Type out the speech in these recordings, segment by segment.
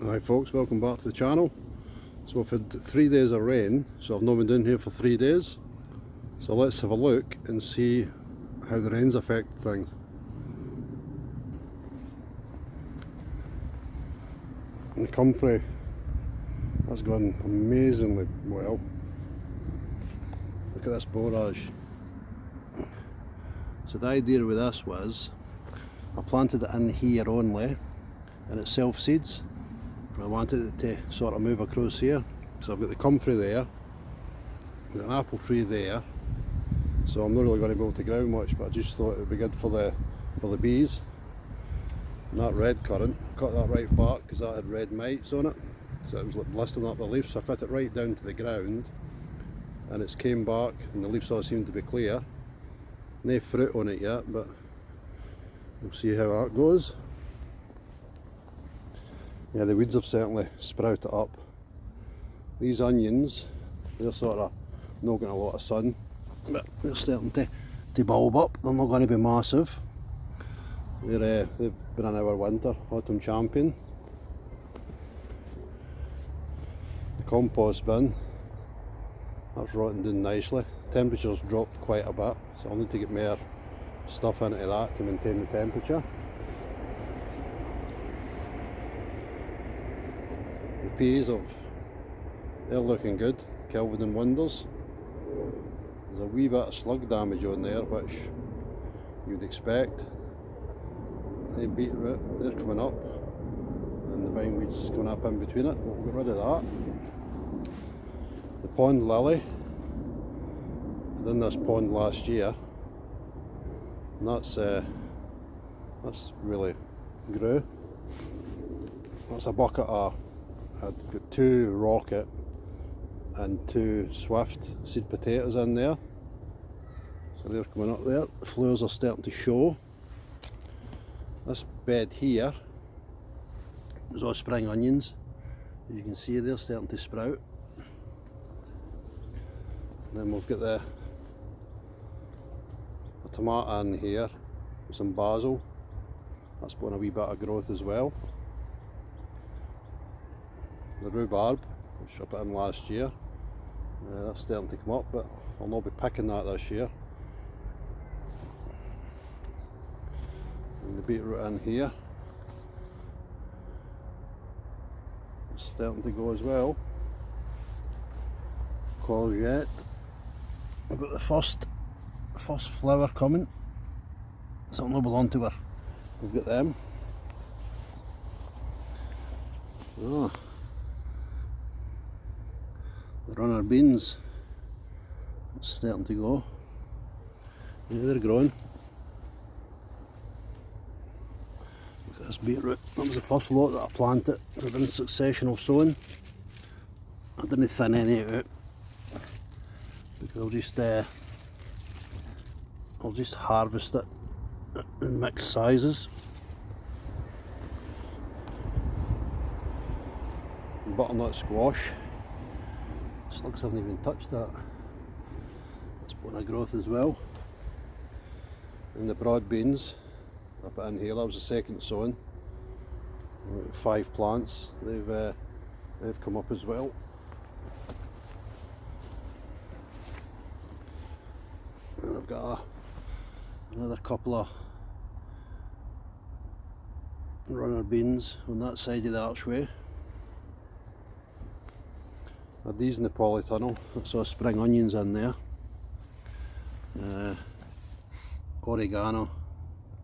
Hi folks, welcome back to the channel. So we've had 3 days of rain, so I've not been down here for 3 days. So let's have a look and see how the rain's affected things. And the comfrey has gone amazingly well. Look at this borage. So the idea with this was, I planted it in here only and it self-seeds. I wanted it to sort of move across here. So I've got the comfrey there, I've got an apple tree there, so I'm not really going to be able to grow much, but I just thought it would be good for the bees. And that red currant, I cut that right back because that had red mites on it, so it was like blistering up the leaves, so I cut it right down to the ground and it's came back and the leaves all seem to be clear. No fruit on it yet, but we'll see how that goes. Yeah, the weeds have certainly sprouted up. These onions, they're sort of not getting a lot of sun, but they're starting to bulb up. They're not going to be massive. They've been in our winter autumn champion. The compost bin, that's rotting down nicely. Temperature's dropped quite a bit, so I'll need to get more stuff into that to maintain the temperature. The peas they're looking good, Kelvin and Wonders. There's a wee bit of slug damage on there, which you'd expect. The beetroot, they're coming up, and the bindweed's coming up in between it. We'll get rid of that. The pond lily, I done this pond last year, and that's really grew. That's a bucket of, I've got 2 rocket and 2 swift seed potatoes in there, so they're coming up there. The flowers are starting to show. This bed here is all spring onions. As you can see, they're starting to sprout. And then we've got the tomato in here with some basil. That's putting a wee bit of growth as well. The rhubarb, which I put in last year, that's starting to come up, but I'll not be picking that this year. And the beetroot in here, it's starting to go as well. Courgette, I've got the first flower coming, something will belong to her. We've got them. Oh. The runner beans, it's starting to go. Yeah, they're growing. Look at this beetroot. That was the first lot that I planted. They've been in succession of sowing. I didn't thin any out because I'll just harvest it in mixed sizes. Butternut squash. Slugs haven't even touched that. It's putting a growth as well. And the broad beans I put in here, that was the second sowing. 5 plants. They've come up as well. And I've got another couple of runner beans on that side of the archway. Had these in the polytunnel. I saw spring onions in there. Oregano.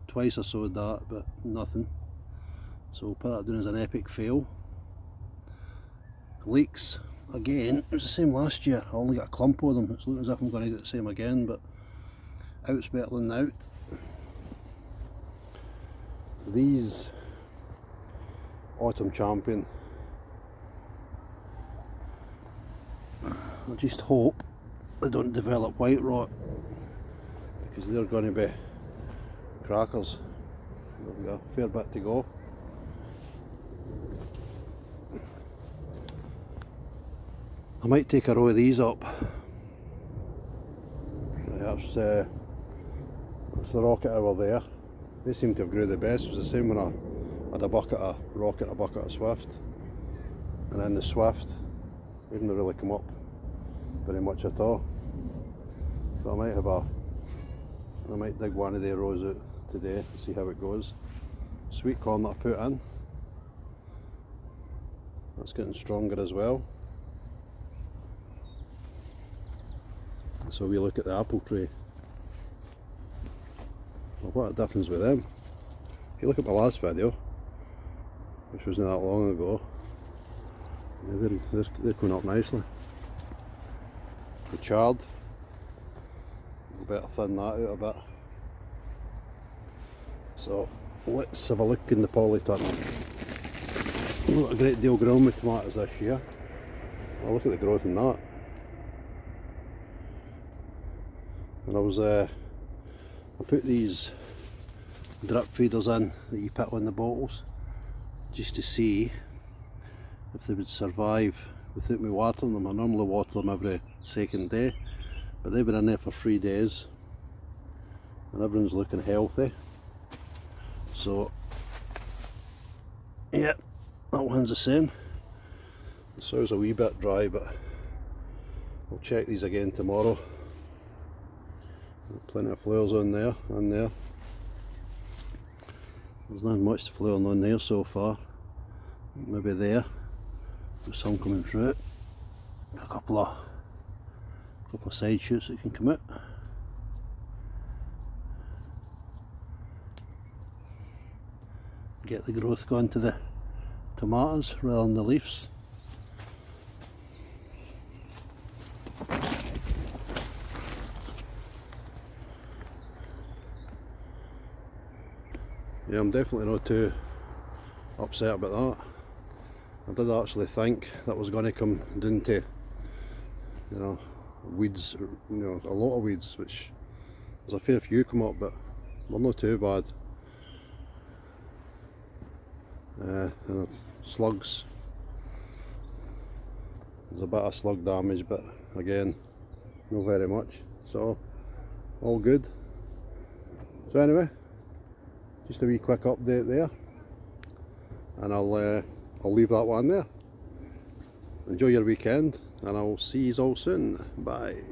Twice I sowed that, but nothing. So we'll put that down as an epic fail. Leeks, again, it was the same last year. I only got a clump of them. It's looking as if I'm going to get the same again, but out's better than out. These autumn champion, I just hope they don't develop white rot, because they're going to be crackers. They've got a fair bit to go. I might take a row of these up. That's the rocket over there. They seem to have grew the best. It was the same when I had a bucket of rocket and a bucket of swift. and then the swift didn't really come up very much at all. So I might dig one of the rows out today and see how it goes. Sweet corn that I put in, that's getting stronger as well. So we look at the apple tree. Well, what a difference with them. If you look at my last video, which wasn't that long ago, yeah, they're going up nicely. The chard, we better thin that out a bit. So let's have a look in the polytunnel. Not a great deal grown with tomatoes this year. Well, look at the growth in that. And I put these drip feeders in that you put on the bottles just to see if they would survive without me watering them. I normally water them every second day, but they've been in there for 3 days and everyone's looking healthy. So yeah, that one's the same. The soil's a wee bit dry, but I'll check these again tomorrow. Plenty of flowers on there and there. There's not much flowering on there so far. Maybe there. There's some coming through it. A couple of side shoots that can come out. Get the growth going to the tomatoes rather than the leaves. Yeah, I'm definitely not too upset about that. I did actually think that was going to come down to, you know, weeds, you know, a lot of weeds, which there's a fair few come up, but they're not too bad. And slugs, there's a bit of slug damage, but again, not very much, so all good. So anyway, just a wee quick update there, and I'll leave that one there. Enjoy your weekend, and I'll see you all soon. Bye.